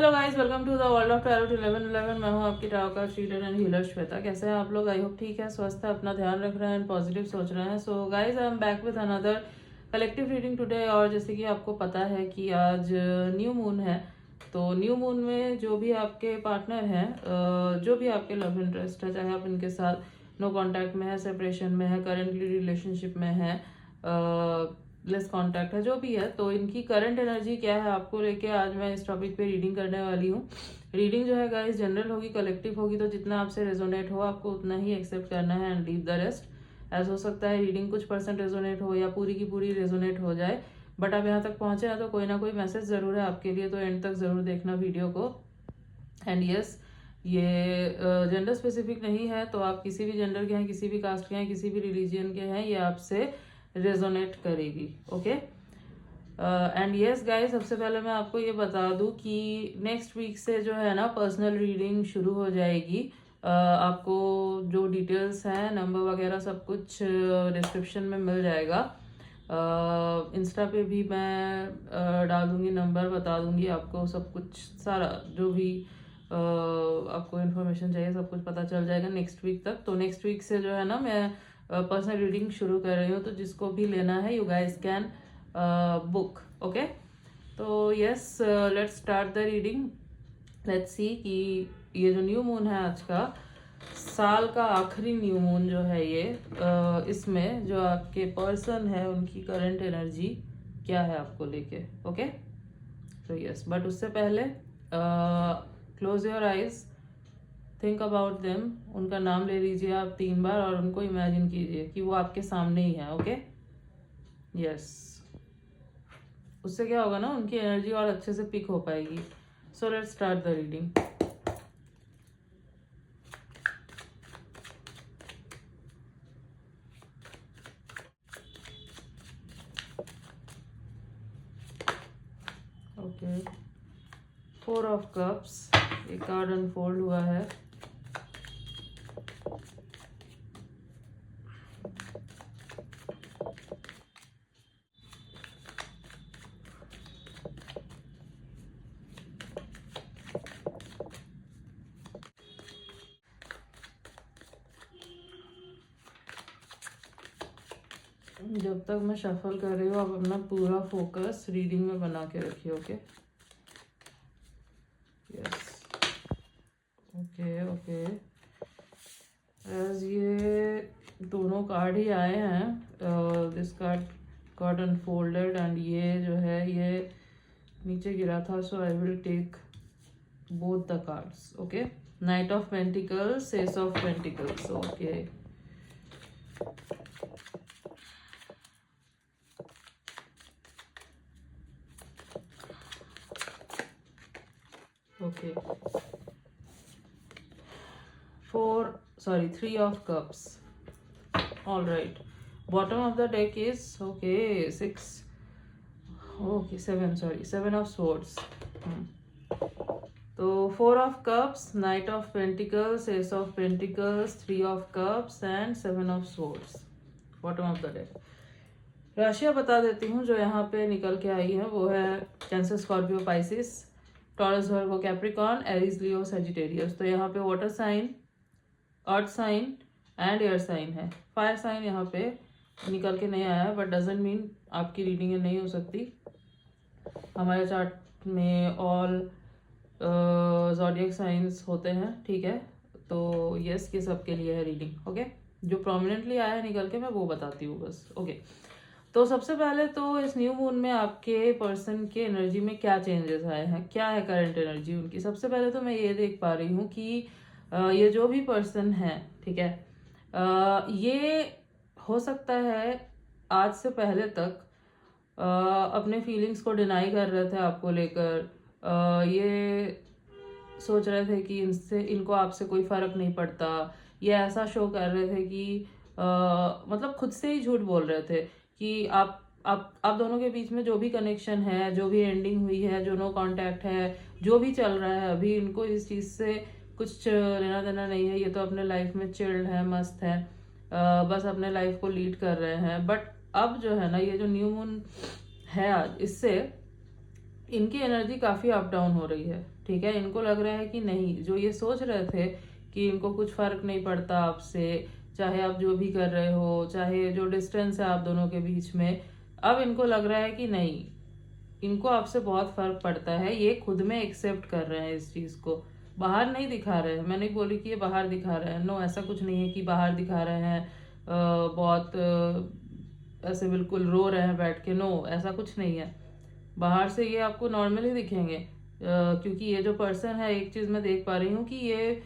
Hello guys, welcome to the world of tarot 1111। मैं हूं आपकी tarot card reader and healer Shweta. कैसे हैं आप लोग? आई होप ठीक है, स्वस्थ है, अपना ध्यान रख रहे हैं, पॉजिटिव सोच रहे हैं। So guys, I am back with another collective reading today. और जैसे कि आपको पता है कि आज न्यू मून है, तो न्यू मून में जो भी आपके पार्टनर हैं, जो भी आपके लव इंटरेस्ट है, चाहे आप इनके साथ नो कॉन्टैक्ट में है, सेपरेशन में है, करेंटली रिलेशनशिप में है, लेस कांटेक्ट है, जो भी है, तो इनकी करंट एनर्जी क्या है आपको लेके आज मैं इस टॉपिक पे रीडिंग करने वाली हूँ। रीडिंग जो है गाइस जनरल होगी, कलेक्टिव होगी, तो जितना आपसे रेजोनेट हो आपको उतना ही एक्सेप्ट करना है एंड लीव द रेस्ट। ऐसा हो सकता है रीडिंग कुछ परसेंट रेजोनेट हो या पूरी की पूरी रेजोनेट हो जाए, बट आप यहाँ तक पहुंचे हैं तो कोई ना कोई मैसेज जरूर है आपके लिए, तो एंड तक जरूर देखना वीडियो को। एंड यस, ये जेंडर स्पेसिफिक नहीं है, तो आप किसी भी जेंडर के हैं, किसी भी कास्ट के हैं, किसी भी रिलीजियन के हैं, ये आपसे रेजोनेट करेगी। ओके एंड यस गाइस, सबसे पहले मैं आपको ये बता दूं कि नेक्स्ट वीक से जो है ना पर्सनल रीडिंग शुरू हो जाएगी। आपको जो डिटेल्स हैं, नंबर वगैरह सब कुछ डिस्क्रिप्शन में मिल जाएगा। इंस्टा पे भी मैं डाल दूंगी, नंबर बता दूंगी आपको, सब कुछ सारा जो भी आपको इन्फॉर्मेशन चाहिए सब कुछ पता चल जाएगा नेक्स्ट वीक तक। तो नेक्स्ट वीक से जो है ना मैं पर्सनल रीडिंग शुरू कर रही हूँ, तो जिसको भी लेना है you guys can book. Okay, तो yes, let's start the reading. Let's see कि ये जो न्यू मून है आज का, साल का आखिरी न्यू मून जो है ये, इसमें जो आपके पर्सन है उनकी करंट एनर्जी क्या है आपको लेके। ओके, तो यस, बट उससे पहले close your eyes, think about them. उनका नाम ले लीजिए आप 3 बार और उनको इमेजिन कीजिए कि वो आपके सामने ही है। ओके, यस, उससे क्या होगा ना, उनकी एनर्जी और अच्छे से पिक हो पाएगी। So let's start the reading. Okay, 4 of cups, एक कार्ड अनफोल्ड हुआ है। जब तक मैं शफल कर रही हूँ आप अपना पूरा फोकस रीडिंग में बना के रखिए। Okay, yes, okay okay. As ये दोनों कार्ड ही आए हैं, this card got unfolded and ये जो है ये नीचे गिरा था, so I will take both the cards. Okay, knight of pentacles, ace of pentacles. Okay, okay, 3 of cups. All right, bottom of the deck is okay 6, okay 7, 7 of swords. तो 4 of cups, knight of pentacles, ace of pentacles, 3 of cups and 7 of swords, bottom of the deck। राशियां बता देती हूँ जो यहाँ पे निकल के आई है, वो है cancer, Scorpio, Pisces, Taurus, Virgo, Capricorn, Aries, Leo, Sagittarius. तो यहाँ पे water sign, earth sign and air sign है। फायर साइन यहाँ पे निकल के नहीं आया है, बट डजेंट मीन आपकी रीडिंग नहीं हो सकती। हमारे चार्ट में ऑल ज़ोडिएक साइंस होते हैं, ठीक है। तो यस, ये सबके लिए है रीडिंग। ओके, जो प्रोमिनेंटली आया है निकल के मैं वो बताती हूँ बस। ओके, तो सबसे पहले तो इस न्यू मून में आपके पर्सन के एनर्जी में क्या चेंजेस आए हैं, क्या है करंट एनर्जी उनकी। सबसे पहले तो मैं ये देख पा रही हूँ कि ये जो भी पर्सन है, ठीक है, ये हो सकता है आज से पहले तक अपने फीलिंग्स को डिनाई कर रहे थे आपको लेकर। ये सोच रहे थे कि इनको आपसे कोई फर्क नहीं पड़ता। ये ऐसा शो कर रहे थे कि मतलब खुद से ही झूठ बोल रहे थे कि आप दोनों के बीच में जो भी कनेक्शन है, जो भी एंडिंग हुई है, जो नो कांटेक्ट है, जो भी चल रहा है अभी, इनको इस चीज़ से कुछ लेना देना नहीं है। ये तो अपने लाइफ में चिल्ड है, मस्त है, बस अपने लाइफ को लीड कर रहे हैं। बट अब जो है ना, ये जो न्यू मून है आज, इससे इनकी एनर्जी काफ़ी अप डाउन हो रही है। ठीक है, इनको लग रहा है कि नहीं, जो ये सोच रहे थे कि इनको कुछ फर्क नहीं पड़ता आपसे, चाहे आप जो भी कर रहे हो, चाहे जो डिस्टेंस है आप दोनों के बीच में, अब इनको लग रहा है कि नहीं, इनको आपसे बहुत फर्क पड़ता है। ये खुद में एक्सेप्ट कर रहे हैं इस चीज को, बाहर नहीं दिखा रहे हैं। मैं नहीं बोली कि ये बाहर दिखा रहे हैं, नो, ऐसा कुछ नहीं है कि बाहर दिखा रहे हैं बहुत ऐसे बिल्कुल रो रहे हैं बैठ के, नो, ऐसा कुछ नहीं है। बाहर से ये आपको नॉर्मली दिखेंगे, क्योंकि ये जो पर्सन है, एक चीज मैं देख पा रही हूँ कि ये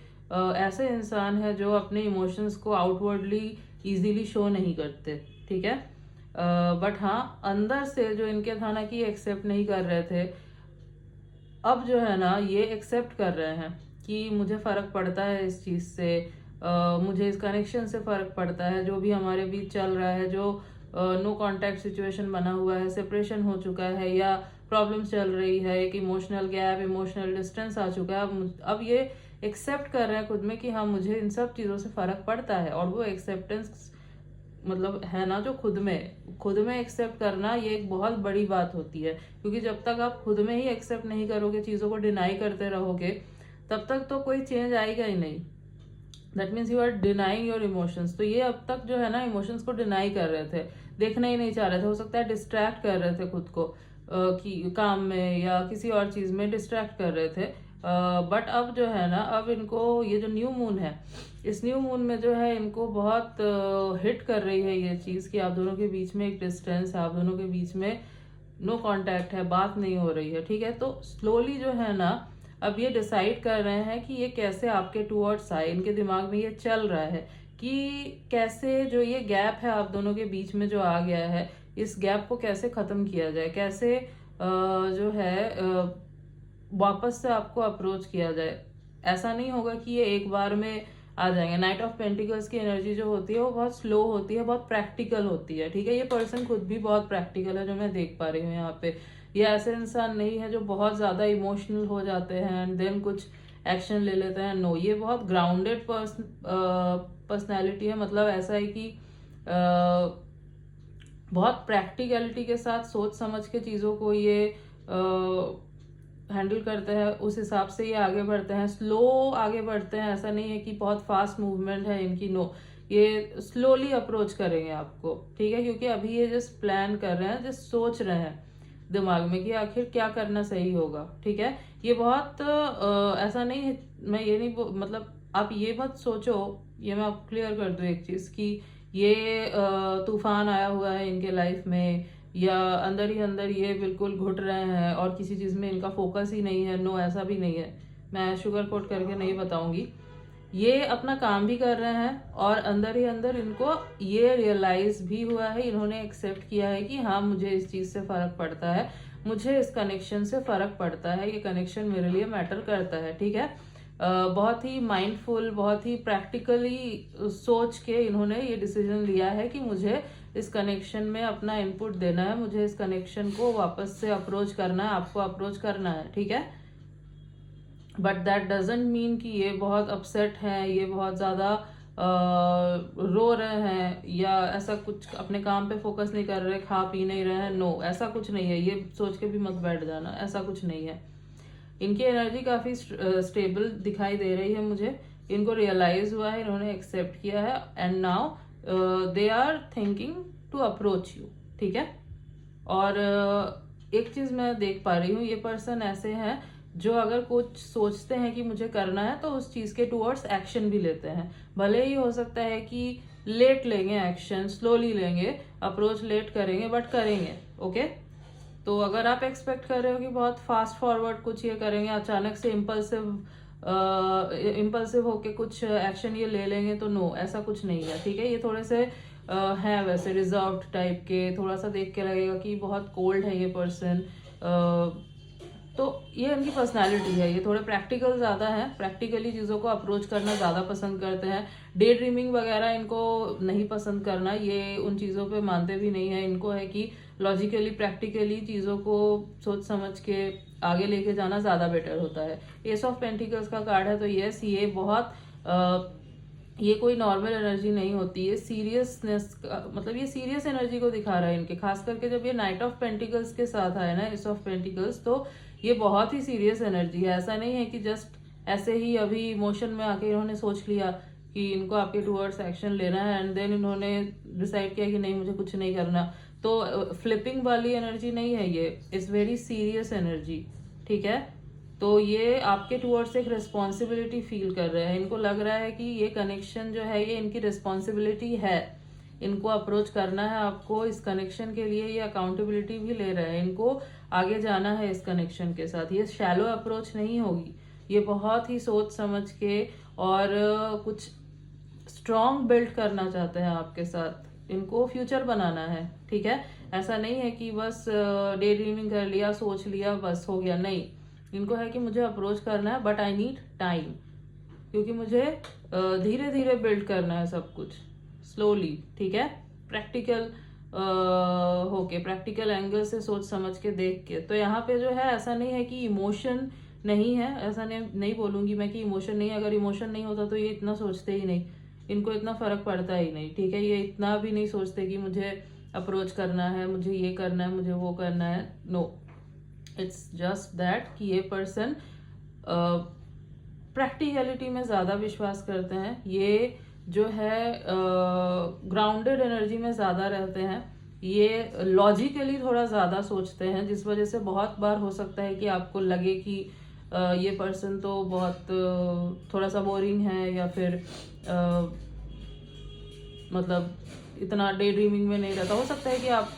ऐसे इंसान है जो अपने इमोशंस को आउटवर्डली इजीली शो नहीं करते, ठीक है। बट हाँ, अंदर से जो इनके था ना कि एक्सेप्ट नहीं कर रहे थे, अब जो है ना ये एक्सेप्ट कर रहे हैं कि मुझे फर्क पड़ता है इस चीज से, मुझे इस कनेक्शन से फर्क पड़ता है, जो भी हमारे बीच चल रहा है, जो नो कांटेक्ट सिचुएशन बना हुआ है, सेपरेशन हो चुका है या प्रॉब्लम्स चल रही है, एक इमोशनल गैप, इमोशनल डिस्टेंस आ चुका है। अब ये एक्सेप्ट कर रहे हैं खुद में कि हाँ, मुझे इन सब चीज़ों से फर्क पड़ता है। और वो एक्सेप्टेंस मतलब है ना, जो खुद में एक्सेप्ट करना, ये एक बहुत बड़ी बात होती है। क्योंकि जब तक आप खुद में ही एक्सेप्ट नहीं करोगे, चीज़ों को डिनाई करते रहोगे, तब तक तो कोई चेंज आएगा ही नहीं। That means you are denying your emotions. तो ये अब तक जो है ना इमोशंस को डिनाई कर रहे थे, देखना ही नहीं चाह रहे थे, हो सकता है डिस्ट्रैक्ट कर रहे थे खुद को कि काम में या किसी और चीज में डिस्ट्रैक्ट कर रहे थे। बट अब जो है ना, अब इनको ये जो न्यू मून है, इस न्यू मून में जो है इनको बहुत हिट कर रही है ये चीज कि आप दोनों के बीच में एक डिस्टेंस है, आप दोनों के बीच में नो कांटेक्ट है, बात नहीं हो रही है, ठीक है। तो स्लोली जो है ना, अब ये डिसाइड कर रहे हैं कि ये कैसे आपके टूवर्ड्स आए। इनके दिमाग में ये चल रहा है कि कैसे जो ये गैप है आप दोनों के बीच में जो आ गया है, इस गैप को कैसे खत्म किया जाए, कैसे जो है वापस से आपको अप्रोच किया जाए। ऐसा नहीं होगा कि ये एक बार में आ जाएंगे। नाइट ऑफ पेंटिकल्स की एनर्जी जो होती है वो बहुत स्लो होती है, बहुत प्रैक्टिकल होती है, ठीक है। ये पर्सन खुद भी बहुत प्रैक्टिकल है, जो मैं देख पा रही हूँ यहाँ पे। ये ऐसे इंसान नहीं है जो बहुत ज्यादा इमोशनल हो जाते हैं एंड देन कुछ एक्शन ले लेते हैं, नो। ये बहुत ग्राउंडेड पर्सनैलिटी है। मतलब ऐसा है कि बहुत प्रैक्टिकलिटी के साथ सोच समझ के चीज़ों को ये हैंडल करते हैं, उस हिसाब से ये आगे बढ़ते हैं, स्लो आगे बढ़ते हैं। ऐसा नहीं है कि बहुत फास्ट मूवमेंट है इनकी, नो। ये स्लोली अप्रोच करेंगे आपको, ठीक है। क्योंकि अभी ये जस्ट प्लान कर रहे हैं, जस्ट सोच रहे हैं दिमाग में कि आखिर क्या करना सही होगा, ठीक है। ये बहुत ऐसा नहीं है, मैं ये नहीं मतलब आप ये मत सोचो, ये मैं आपको क्लियर कर दूं एक चीज कि ये तूफान आया हुआ है इनके लाइफ में, या अंदर ही अंदर ये बिल्कुल घुट रहे हैं और किसी चीज में इनका फोकस ही नहीं है, नो, ऐसा भी नहीं है। मैं शुगर कोट करके नहीं बताऊंगी। ये अपना काम भी कर रहे हैं और अंदर ही अंदर इनको ये रियलाइज भी हुआ है, इन्होंने एक्सेप्ट किया है कि हाँ, मुझे इस चीज से फर्क पड़ता है, मुझे इस कनेक्शन से फर्क पड़ता है, ये कनेक्शन मेरे लिए मैटर करता है, ठीक है। बहुत ही माइंडफुल, बहुत ही प्रैक्टिकली सोच के इन्होंने ये डिसीजन लिया है कि मुझे इस कनेक्शन में अपना इनपुट देना है, मुझे इस कनेक्शन को वापस से अप्रोच करना है, आपको अप्रोच करना है, ठीक है। बट दैट डजेंट मीन कि ये बहुत अपसेट हैं, ये बहुत ज़्यादा रो रहे हैं या ऐसा कुछ, अपने काम पे फोकस नहीं कर रहे, खा पी नहीं रहे हैं, नो, ऐसा कुछ नहीं है। ये सोच के भी मत बैठ जाना, ऐसा कुछ नहीं है। इनकी एनर्जी काफ़ी स्टेबल दिखाई दे रही है मुझे। इनको रियलाइज हुआ है, इन्होंने एक्सेप्ट किया है and now they are thinking to approach you, ठीक है। और एक चीज़ मैं देख पा रही हूँ, ये पर्सन ऐसे हैं जो अगर कुछ सोचते हैं कि मुझे करना है तो उस चीज़ के टूवर्ड्स एक्शन भी लेते हैं। भले ही हो सकता है कि लेट लेंगे एक्शन, स्लोली लेंगे अप्रोच, लेट करेंगे बट करेंगे, ओके। तो अगर आप एक्सपेक्ट कर रहे हो कि बहुत फास्ट फॉरवर्ड कुछ ये करेंगे, अचानक से इम्पल्सिव होके कुछ एक्शन ये ले लेंगे, तो नो, ऐसा कुछ नहीं है, ठीक है। ये थोड़े से हैं वैसे रिजर्व्ड टाइप के, थोड़ा सा देख के लगेगा कि बहुत कोल्ड है ये पर्सन, तो ये इनकी पर्सनालिटी है। ये थोड़े प्रैक्टिकल ज़्यादा है, प्रैक्टिकली चीज़ों को अप्रोच करना ज़्यादा पसंद करते हैं। डे ड्रीमिंग वगैरह इनको नहीं पसंद करना, ये उन चीज़ों पे मानते भी नहीं है। इनको है कि लॉजिकली प्रैक्टिकली चीज़ों को सोच समझ के आगे लेके जाना ज़्यादा बेटर होता है। एस ऑफ पेंटिकल्स का कार्ड है, तो यस, ये बहुत ये कोई नॉर्मल एनर्जी नहीं होती है, सीरियसनेस मतलब ये सीरियस एनर्जी को दिखा रहा है इनके। खास करके जब ये नाइट ऑफ पेंटिकल्स के साथ आया ना, एस ऑफ पेंटिकल्स, तो ये बहुत ही सीरियस एनर्जी है। ऐसा नहीं है कि जस्ट ऐसे ही अभी इमोशन में आके इन्होंने सोच लिया कि इनको आपके टूवर्ड्स एक्शन लेना है एंड देन इन्होंने डिसाइड किया कि नहीं मुझे कुछ नहीं करना। तो फ्लिपिंग वाली एनर्जी नहीं है ये, इट्स वेरी सीरियस एनर्जी, ठीक है। तो ये आपके टूवर्ड्स एक रिस्पॉन्सिबिलिटी फील कर रहे हैं। इनको लग रहा है कि ये कनेक्शन जो है ये इनकी रिस्पॉन्सिबिलिटी है, इनको अप्रोच करना है आपको इस कनेक्शन के लिए, ये अकाउंटेबिलिटी भी ले रहे हैं, इनको आगे जाना है इस कनेक्शन के साथ। ये शैलो अप्रोच नहीं होगी, ये बहुत ही सोच समझ के और कुछ स्ट्रॉन्ग बिल्ड करना चाहते हैं आपके साथ, इनको फ्यूचर बनाना है, ठीक है। ऐसा नहीं है कि बस डे ड्रीमिंग कर लिया, सोच लिया, बस हो गया, नहीं। इनको है कि मुझे अप्रोच करना है बट आई नीड टाइम, क्योंकि मुझे धीरे धीरे बिल्ड करना है सब कुछ, स्लोली, ठीक है। प्रैक्टिकल होके, प्रैक्टिकल एंगल से सोच समझ के देख के। तो यहाँ पे जो है ऐसा नहीं है कि इमोशन नहीं है, ऐसा नहीं बोलूंगी मैं कि इमोशन नहीं है। अगर इमोशन नहीं होता तो ये इतना सोचते ही नहीं, इनको इतना फर्क पड़ता ही नहीं, ठीक है। ये इतना भी नहीं सोचते कि मुझे अप्रोच करना है, मुझे ये करना है, मुझे वो करना है, नो। इट्स जस्ट दैट कि ये पर्सन प्रैक्टिकलिटी में ज़्यादा विश्वास करते हैं, ये जो है ग्राउंडेड एनर्जी में ज़्यादा रहते हैं, ये लॉजिकली थोड़ा ज़्यादा सोचते हैं, जिस वजह से बहुत बार हो सकता है कि आपको लगे कि ये पर्सन तो बहुत थोड़ा सा बोरिंग है, या फिर मतलब इतना डे ड्रीमिंग में नहीं रहता। हो सकता है कि आप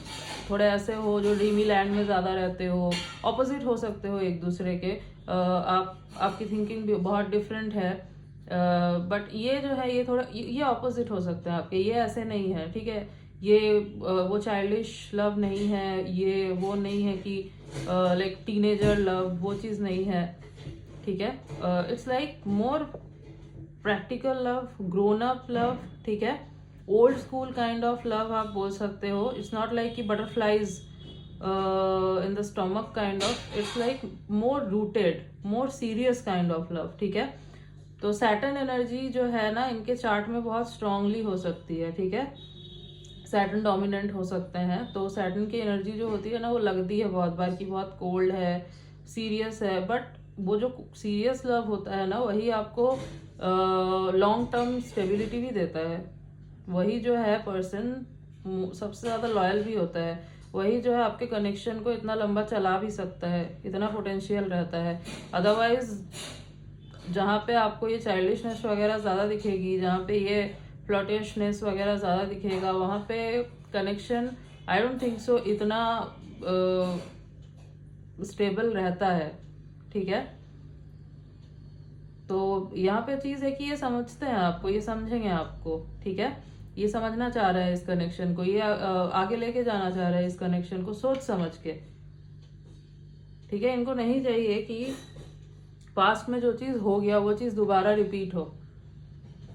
थोड़े ऐसे हो जो ड्रीमी लैंड में ज़्यादा रहते हो, ऑपोजिट हो सकते हो एक दूसरे के। आपकी थिंकिंग भी बहुत डिफरेंट है, बट ये जो है ये थोड़ा ये ऑपोजिट हो सकते हैं आपके, ये ऐसे नहीं है, ठीक है। ये वो चाइल्डिश लव नहीं है, ये वो नहीं है कि लाइक टीनेजर लव, वो चीज़ नहीं है, ठीक है। It's like more practical love, grown up love, ठीक है। Old school kind of love आप बोल सकते हो। इट्स नॉट लाइक कि butterflies in the stomach kind of, it's like more rooted, more serious kind of love, ठीक है। तो सैटर्न एनर्जी जो है ना इनके चार्ट में बहुत स्ट्रांगली हो सकती है, ठीक है। सैटर्न डोमिनेंट हो सकते हैं, तो सैटर्न की एनर्जी जो होती है ना वो लगती है बहुत बार कि बहुत कोल्ड है, सीरियस है, बट वो जो सीरियस लव होता है ना वही आपको लॉन्ग टर्म स्टेबिलिटी भी देता है। वही जो है पर्सन सबसे ज़्यादा लॉयल भी होता है, वही जो है आपके कनेक्शन को इतना लंबा चला भी सकता है, इतना पोटेंशियल रहता है। अदरवाइज जहाँ पे आपको ये चाइल्डिशनेस वगैरह ज़्यादा दिखेगी, जहाँ पे ये फ्लर्टिशनेस वगैरह ज़्यादा दिखेगा, वहाँ पे connection I don't think so इतना स्टेबल रहता है, ठीक है। तो यहाँ पे चीज़ है कि ये समझते हैं आपको, ये समझेंगे आपको, ठीक है। ये समझना चाह रहा है इस कनेक्शन को, ये आगे लेके जाना चाह रहा है इस कनेक्शन को सोच समझ के, ठीक है। इनको नहीं चाहिए कि पास्ट में जो चीज़ हो गया वो चीज़ दोबारा रिपीट हो।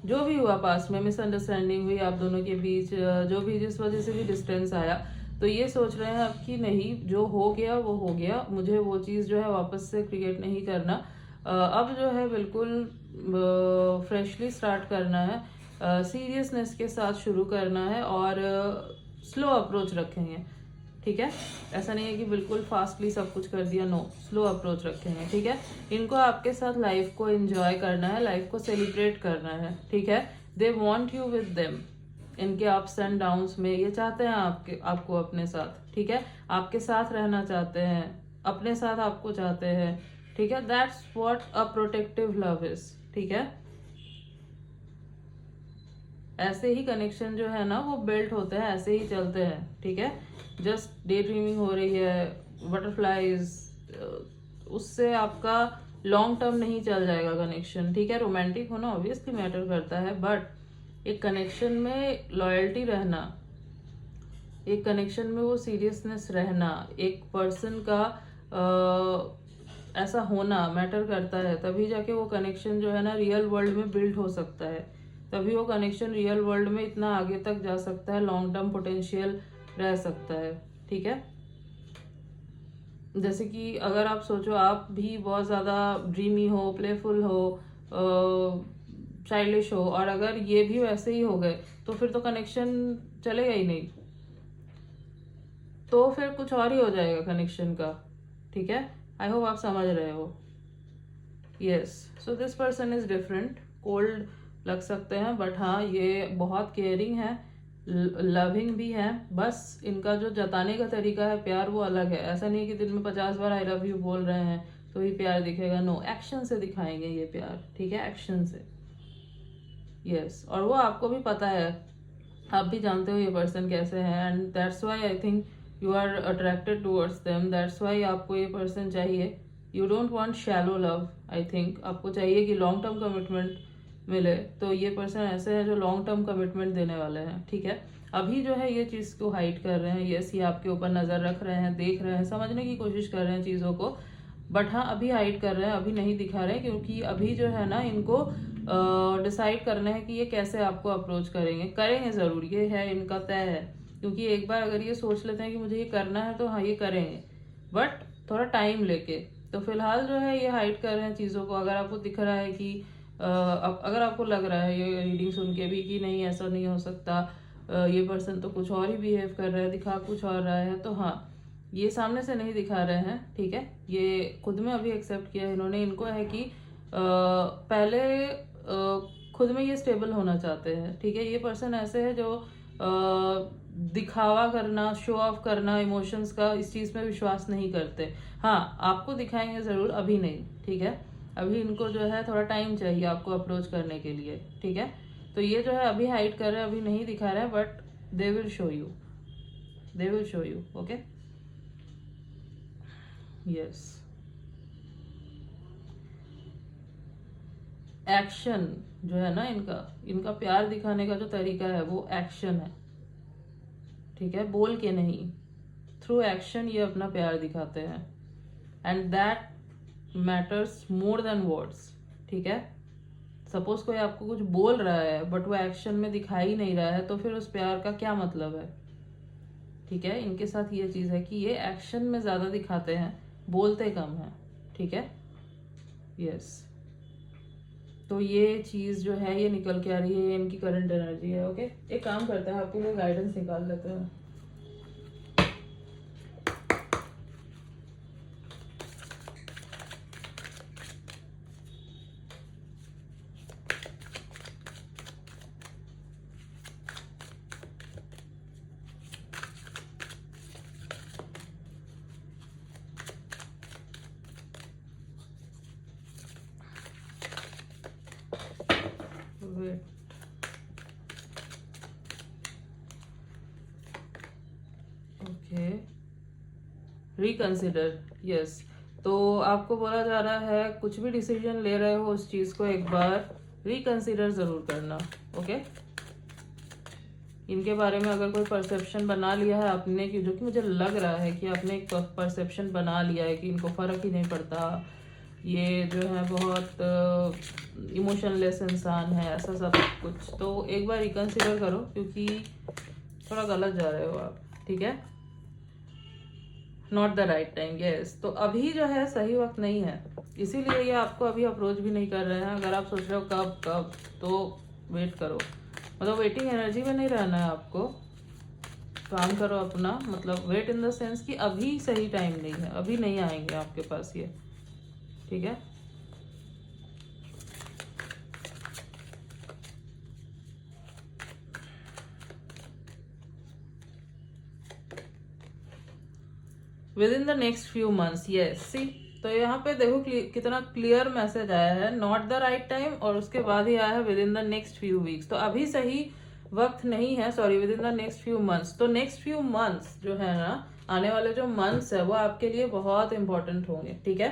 जो भी हुआ पास्ट में, मिसअंडरस्टैंडिंग हुई आप दोनों के बीच, जो भी जिस वजह से भी डिस्टेंस आया, तो ये सोच रहे हैं अब कि नहीं, जो हो गया वो हो गया, मुझे वो चीज़ जो है वापस से क्रिएट नहीं करना। अब जो है बिल्कुल फ्रेशली स्टार्ट करना है, सीरियसनेस के साथ शुरू करना है और स्लो अप्रोच रखेंगे, ठीक है। ऐसा नहीं है कि बिल्कुल फास्टली सब कुछ कर दिया, नो, स्लो अप्रोच रखेंगे, ठीक है। इनको आपके साथ लाइफ को एंजॉय करना है, लाइफ को सेलिब्रेट करना है, ठीक है। They want you with them, इनके अप्स एंड डाउन्स में ये चाहते हैं आपको अपने साथ, ठीक है। आपके साथ रहना चाहते हैं, अपने साथ आपको चाहते हैं, ठीक है। That's what a protective love is, ठीक है। ऐसे ही कनेक्शन जो है ना वो बिल्ट होते हैं, ऐसे ही चलते हैं, ठीक है। जस्ट डे ड्रीमिंग हो रही है, बटरफ्लाइज, उससे आपका लॉन्ग टर्म नहीं चल जाएगा कनेक्शन, ठीक है। रोमांटिक होना ऑब्वियसली मैटर करता है, बट एक कनेक्शन में लॉयल्टी रहना, एक कनेक्शन में वो सीरियसनेस रहना, एक पर्सन का ऐसा होना मैटर करता है, तभी जाके वो कनेक्शन जो है ना रियल वर्ल्ड में बिल्ड हो सकता है, तभी वो कनेक्शन रियल वर्ल्ड में इतना आगे तक जा सकता है, लॉन्ग टर्म पोटेंशियल रह सकता है, ठीक है। जैसे कि अगर आप सोचो आप भी बहुत ज़्यादा ड्रीमी हो, प्लेफुल हो, चाइल्डिश हो, और अगर ये भी वैसे ही हो गए तो फिर तो कनेक्शन चलेगा ही नहीं, तो फिर कुछ और ही हो जाएगा कनेक्शन का, ठीक है। आई होप आप समझ रहे हो। Yes, so this person is different, cold लग सकते हैं बट हाँ ये बहुत केयरिंग है, लविंग भी है। बस इनका जो जताने का तरीका है प्यार वो अलग है। ऐसा नहीं कि दिन में 50 बार आई लव यू बोल रहे हैं तो ही प्यार दिखेगा, नो, एक्शन से दिखाएंगे ये प्यार, ठीक है, एक्शन से। यस, और वो आपको भी पता है, आप भी जानते हो ये पर्सन कैसे है, and that's why I think you are attracted towards them, that's why आपको ये पर्सन चाहिए। You don't want shallow love, I think आपको चाहिए कि लॉन्ग टर्म कमिटमेंट मिले। तो ये पर्सन ऐसे है जो लॉन्ग टर्म कमिटमेंट देने वाले हैं, ठीक है। अभी जो है ये चीज़ को हाइड कर रहे हैं, यस, ये आपके ऊपर नज़र रख रहे हैं, देख रहे हैं, समझने की कोशिश कर रहे हैं चीज़ों को, बट हाँ अभी हाइड कर रहे हैं, अभी नहीं दिखा रहे हैं, क्योंकि अभी जो है ना इनको डिसाइड करना है कि ये कैसे आपको अप्रोच करेंगे। करेंगे ज़रूर, ये है इनका तय है, क्योंकि एक बार अगर ये सोच लेते हैं कि मुझे ये करना है तो हाँ ये करेंगे, बट थोड़ा टाइम लेके। तो फिलहाल जो है ये हाइड कर रहे हैं चीज़ों को। अगर आपको दिख रहा है कि अगर आपको लग रहा है ये रीडिंग सुन के भी कि नहीं ऐसा नहीं हो सकता, ये पर्सन तो कुछ और ही बिहेव कर रहा है, दिखा कुछ और रहा है, तो हाँ ये सामने से नहीं दिखा रहे हैं, ठीक है। ये खुद में अभी एक्सेप्ट किया है इन्होंने, इनको है कि पहले खुद में ये स्टेबल होना चाहते हैं, ठीक है। ये पर्सन ऐसे है जो दिखावा करना, शो ऑफ करना इमोशंस का, इस चीज़ में विश्वास नहीं करते। हाँ आपको दिखाएंगे ज़रूर, अभी नहीं, ठीक है। अभी इनको जो है थोड़ा टाइम चाहिए आपको अप्रोच करने के लिए, ठीक है। तो ये जो है अभी हाइड कर रहे हैं, अभी नहीं दिखा रहे हैं, but they will show you, they will show you, okay. Yes, action जो है ना इनका, इनका प्यार दिखाने का जो तरीका है वो एक्शन है, ठीक है, बोल के नहीं, थ्रू एक्शन ये अपना प्यार दिखाते हैं, and that matters more than words, ठीक है। सपोज कोई आपको कुछ बोल रहा है बट वो एक्शन में दिखा ही नहीं रहा है, तो फिर उस प्यार का क्या मतलब है, ठीक है। इनके साथ ये चीज़ है कि ये एक्शन में ज़्यादा दिखाते हैं, बोलते कम है, ठीक है। यस, तो ये चीज़ जो है ये निकल के आ रही है, इनकी करंट एनर्जी है, ओके। एक काम करते हैं, आपके लिए गाइडेंस निकाल लेते हैं। Wait, okay, reconsider, yes. तो आपको बोला जा रहा है कुछ भी डिसीजन ले रहे हो उस चीज़ को एक बार रिकंसिडर ज़रूर करना, ओके। इनके बारे में अगर कोई परसेप्शन बना लिया है आपने, कि जो कि मुझे लग रहा है कि आपने एक परसेप्शन बना लिया है कि इनको फ़र्क ही नहीं पड़ता, ये जो है बहुत इमोशनलेस इंसान है, ऐसा सब कुछ, तो एक बार रिकंसिडर करो, क्योंकि थोड़ा गलत जा रहे हो आप, ठीक है। Not the right time, yes. तो अभी जो है सही वक्त नहीं है, इसीलिए ये आपको अभी अप्रोच भी नहीं कर रहे हैं। अगर आप सोच रहे हो कब कब, तो वेट करो, मतलब वेटिंग एनर्जी में नहीं रहना है आपको, काम करो अपना, मतलब वेट इन द सेंस कि अभी सही टाइम नहीं है, अभी नहीं आएंगे आपके पास ये, ठीक है। Within the next few months, yes, see. तो यहाँ पे देखो कितना क्लियर मैसेज आया है, नॉट द राइट टाइम, और उसके बाद ही आया है within the next few weeks. तो अभी सही वक्त नहीं है, sorry, with in the next few months. तो नेक्स्ट फ्यू मंथ्स जो है ना, आने वाले जो मंथ्स है वो आपके लिए बहुत इंपॉर्टेंट होंगे, ठीक है।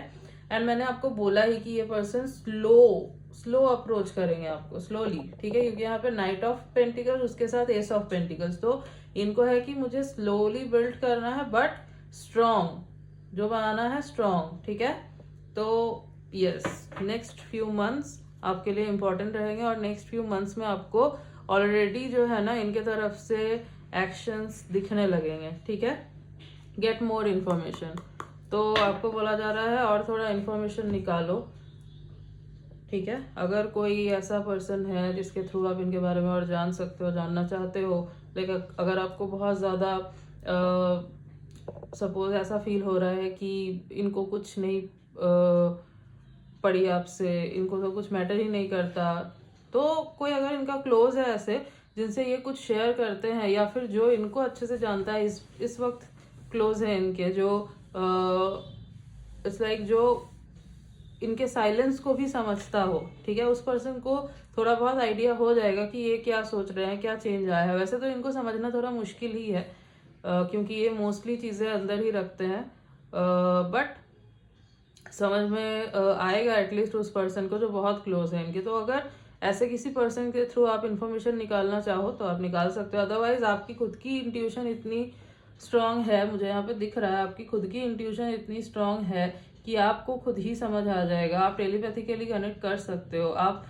एंड मैंने आपको बोला ही कि ये पर्सन स्लो अप्रोच करेंगे आपको, स्लोली, ठीक है, क्योंकि यहाँ पे नाइट ऑफ पेंटिकल्स, उसके साथ एस ऑफ पेंटिकल्स, तो इनको है कि मुझे स्लोली बिल्ड करना है, बट स्ट्रॉन्ग जो बनाना है, स्ट्रॉन्ग, ठीक है। तो यस, नेक्स्ट फ्यू मंथ्स आपके लिए इंपॉर्टेंट रहेंगे, और नेक्स्ट फ्यू मंथ्स में आपको ऑलरेडी जो है ना इनके तरफ से एक्शंस दिखने लगेंगे, ठीक है। गेट मोर इन्फॉर्मेशन, तो आपको बोला जा रहा है और थोड़ा इन्फॉर्मेशन निकालो, ठीक है। अगर कोई ऐसा पर्सन है जिसके थ्रू आप इनके बारे में और जान सकते हो, जानना चाहते हो, लेकिन अगर आपको बहुत ज़्यादा सपोज ऐसा फील हो रहा है कि इनको कुछ नहीं पड़ी आपसे, इनको तो कुछ मैटर ही नहीं करता, तो कोई अगर इनका क्लोज है ऐसे जिनसे ये कुछ शेयर करते हैं, या फिर जो इनको अच्छे से जानता है, इस वक्त क्लोज है इनके, जो इट्स लाइक जो इनके साइलेंस को भी समझता हो, ठीक है, उस पर्सन को थोड़ा बहुत आइडिया हो जाएगा कि ये क्या सोच रहे हैं, क्या चेंज आया है। वैसे तो इनको समझना थोड़ा मुश्किल ही है, क्योंकि ये मोस्टली चीज़ें अंदर ही रखते हैं, बट समझ में आएगा एटलीस्ट उस पर्सन को जो बहुत क्लोज है इनके। तो अगर ऐसे किसी पर्सन के थ्रू आप इंफॉर्मेशन निकालना चाहो तो आप निकाल सकते हो। अदरवाइज आपकी खुद की इंट्यूशन इतनी स्ट्रांग है, मुझे यहाँ पे दिख रहा है आपकी खुद की इंट्यूशन इतनी स्ट्रांग है कि आपको खुद ही समझ आ जाएगा। आप टेलीपैथिकली कनेक्ट कर सकते हो, आप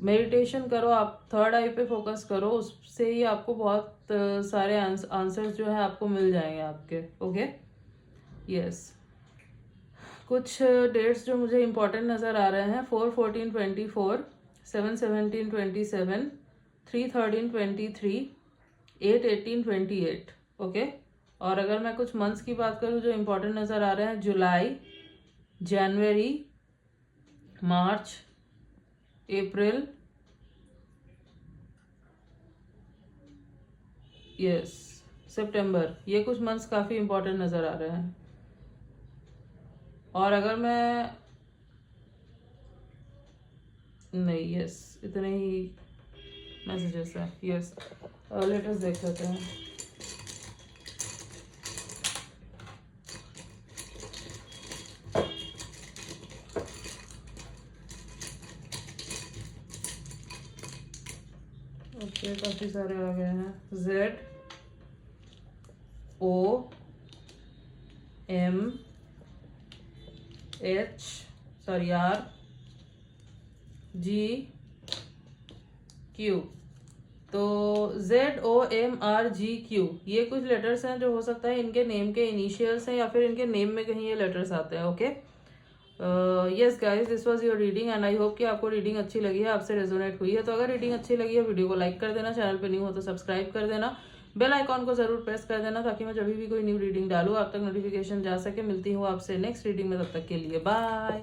मेडिटेशन करो, आप थर्ड आई पे फोकस करो, उससे ही आपको बहुत सारे आंसर्स जो है आपको मिल जाएंगे आपके। Okay, yes. कुछ डेट्स जो मुझे इंपॉर्टेंट नज़र आ रहे हैं, 4/14/24, 7/17/27, 3/13/23, 8/18/28। ओके, और अगर मैं कुछ मंथ्स की बात करूँ जो इंपॉर्टेंट नज़र आ रहे हैं, जुलाई, जनवरी, मार्च, अप्रैल, यस, सितंबर, ये कुछ मंथ्स काफ़ी इंपॉर्टेंट नज़र आ रहे हैं। और अगर मैं नहीं, यस, इतने ही मैसेजेस हैं। यस, लेटर्स देख लेते हैं। ओके, काफ़ी सारे आ गए हैं। ZOM RGQ। तो ZOMRGQ ये कुछ लेटर्स हैं जो हो सकता है इनके नेम के इनिशियल्स हैं, या फिर इनके नेम में कहीं ये लेटर्स आते हैं। Okay, yes guys, this was your reading and I hope कि आपको रीडिंग अच्छी लगी है, आपसे रेजोनेट हुई है। तो अगर रीडिंग अच्छी लगी है, वीडियो को लाइक कर देना, चैनल पे न्यू हो तो सब्सक्राइब कर देना, बेल आइकॉन को जरूर प्रेस कर देना, ताकि मैं जब भी कोई न्यू रीडिंग डालूँ आप तक नोटिफिकेशन जा सके। मिलती हूँ आपसे नेक्स्ट रीडिंग में, तब तक के लिए बाय।